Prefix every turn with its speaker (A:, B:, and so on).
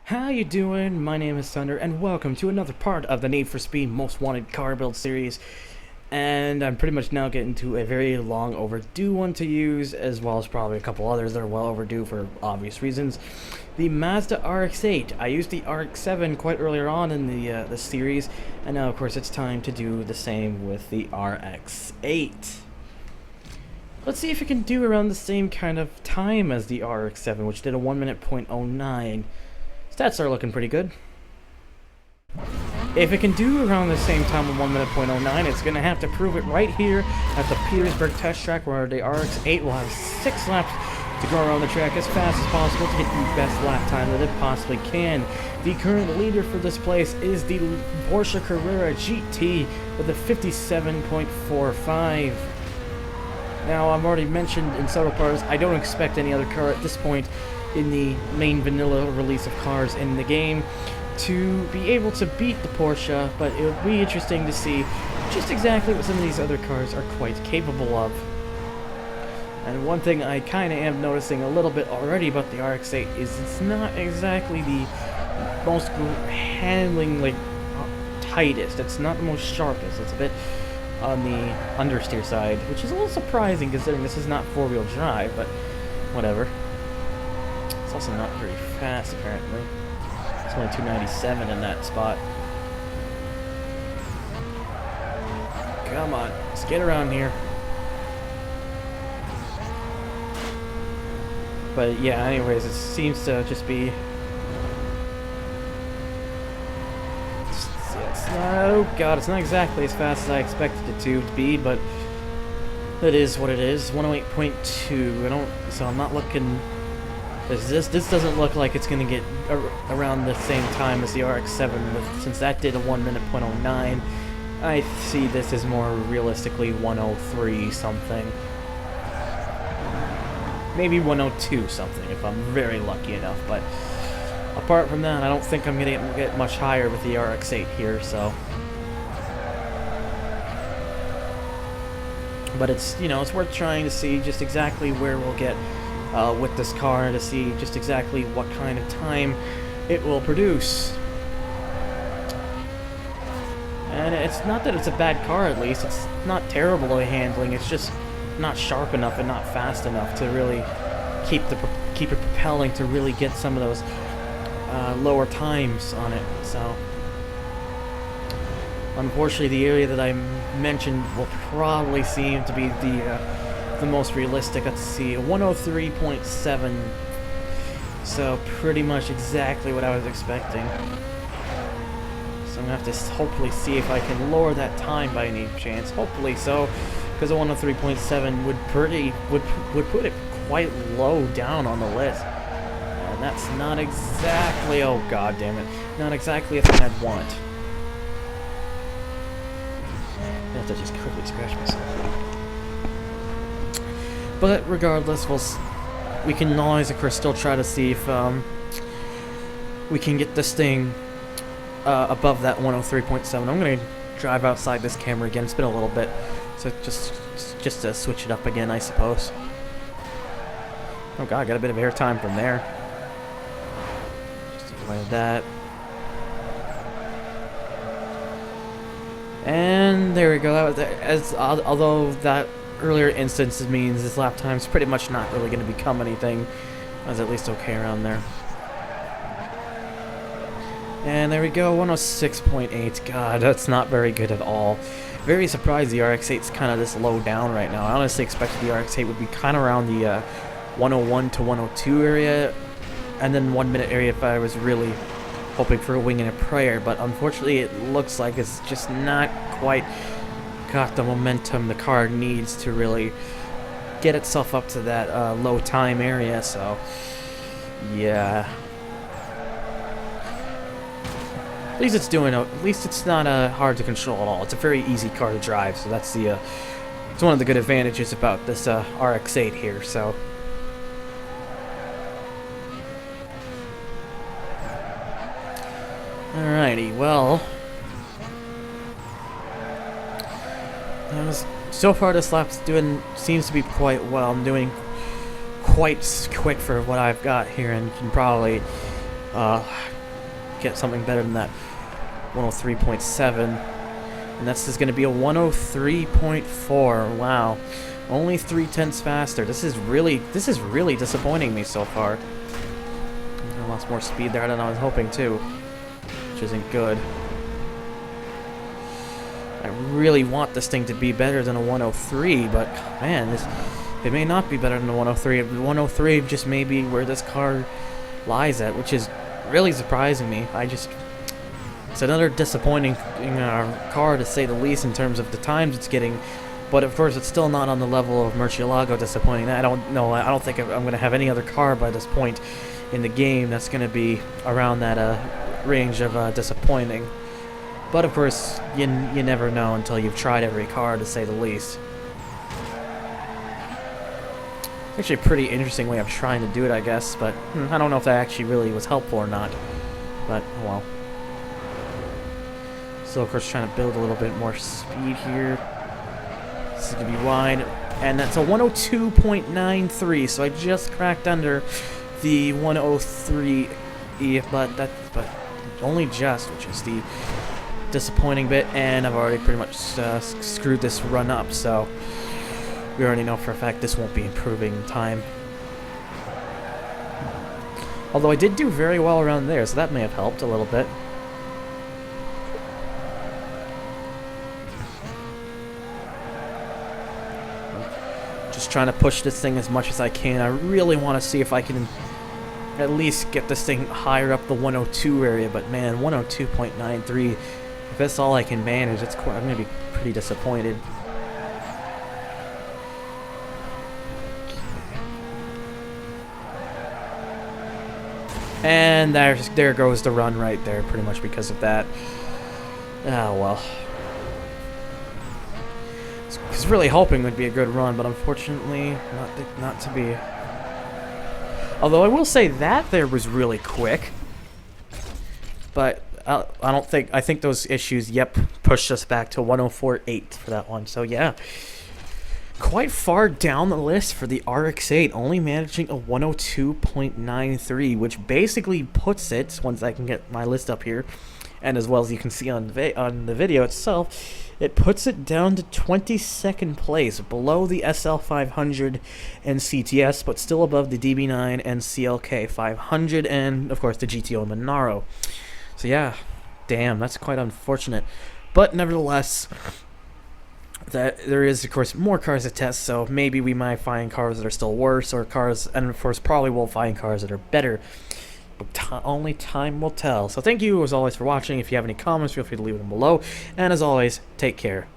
A: How you doing? My name is Thunder, and welcome to another part of the Need for Speed Most Wanted Car Build series. And I'm pretty much now getting to a very long overdue one to use, as well as probably a couple others that are well overdue for obvious reasons. The Mazda RX-8. I used the RX-7 quite earlier on in the series, and now of course it's time to do the same with the RX-8. Let's see if it can do around the same kind of time as the RX-7, which did a 1 minute .09. Stats are looking pretty good. If it can do around the same time of 1 minute .09, it's going to have to prove it right here at the Petersburg test track, where the RX-8 will have 6 laps to go around the track as fast as possible to get the best lap time that it possibly can. The current leader for this place is the Porsche Carrera GT with a 57.45. Now, I've already mentioned in several parts, I don't expect any other car at this point in the main vanilla release of cars in the game to be able to beat the Porsche, but it would be interesting to see just exactly what some of these other cars are quite capable of. And one thing I kind of am noticing a little bit already about the RX-8 is it's not exactly the most handling, tightest. It's not the most sharpest. It's a bit on the understeer side, which is a little surprising considering this is not four-wheel drive, but whatever. It's also not very fast, apparently. It's only 297 in that spot. Come on, let's get around here. But yeah, anyways, it seems to just be... oh god, it's not exactly as fast as I expected it to be, but it is what it is. 108.2. So I'm not looking... This doesn't look like it's going to get around the same time as the RX-7, since that did a 1 minute .09. I see this as more realistically 103 something. Maybe 102 something if I'm very lucky enough, but apart from that, I don't think I'm going to get much higher with the RX-8 here, so. But it's, you know, it's worth trying to see just exactly where we'll get with this car, to see just exactly what kind of time it will produce. And it's not that it's a bad car, at least. It's not terrible at handling. It's just not sharp enough and not fast enough to really keep it propelling to really get some of those lower times on it. So unfortunately, the area that I mentioned will probably seem to be the most realistic. Let's see, 103.7. So pretty much exactly what I was expecting. So I'm gonna have to hopefully see if I can lower that time by any chance. Hopefully so, because a 103.7 would put it quite low down on the list. And that's not exactly, oh god damn it, not exactly a thing I'd want. I have to just quickly scratch myself. But regardless, we can always, of course, still try to see if we can get this thing above that 103.7. I'm going to drive outside this camera again. It's been a little bit, so just to switch it up again, I suppose. Oh god, I got a bit of air time from there. Just like that. And there we go. Although that earlier instance means this lap time's pretty much not really going to become anything. I was at least okay around there. And there we go, 106.8. God, that's not very good at all. Very surprised the RX-8's kind of this low down right now. I honestly expected the RX-8 would be kind of around the 101 to 102 area, and then 1 minute area if I was really hoping for a wing and a prayer. But unfortunately, it looks like it's just not quite got the momentum the car needs to really get itself up to that low time area. So yeah, at least it's doing. At least it's not hard to control at all. It's a very easy car to drive. So that's the it's one of the good advantages about this RX-8 here. So alrighty, well. So far this lap's seems to be quite well. I'm doing quite quick for what I've got here, and can probably get something better than that 103.7. And this is going to be a 103.4. Wow. Only 0.3 faster. This is really disappointing me so far. I lost more speed there than I was hoping to, which isn't good. I really want this thing to be better than a 103, but man, it may not be better than a 103. 103 just may be where this car lies at, which is really surprising me. It's another disappointing car, to say the least, in terms of the times it's getting. But of course, it's still not on the level of Murcielago disappointing. I don't know. I don't think I'm going to have any other car by this point in the game that's going to be around that range of disappointing. But of course, you never know until you've tried every car, to say the least. It's actually a pretty interesting way of trying to do it, I guess. But I don't know if that actually really was helpful or not. But oh well. So of course, trying to build a little bit more speed here. This is going to be wide, and that's a 102.93, so I just cracked under the 103, but only just, which is the disappointing bit, and I've already pretty much screwed this run up, so we already know for a fact this won't be improving time. Although I did do very well around there, so that may have helped a little bit. Just trying to push this thing as much as I can. I really want to see if I can at least get this thing higher up the 102 area, but man, 102.93, if that's all I can manage, I'm going to be pretty disappointed. And there goes the run right there, pretty much because of that. Oh well. I was really hoping it would be a good run, but unfortunately, not to be. Although I will say that there was really quick. But I think those issues, pushed us back to 104.8 for that one. So yeah, quite far down the list for the RX-8, only managing a 102.93, which basically puts it, once I can get my list up here, and as well as you can see on the video itself, it puts it down to 22nd place, below the SL500 and CTS, but still above the DB9 and CLK 500, and of course the GTO Monaro. So yeah, damn, that's quite unfortunate. But nevertheless, that there is of course more cars to test, so maybe we might find cars that are still worse, or cars, and of course probably we'll find cars that are better. But only time will tell. So thank you as always for watching. If you have any comments, feel free to leave them below. And as always, take care.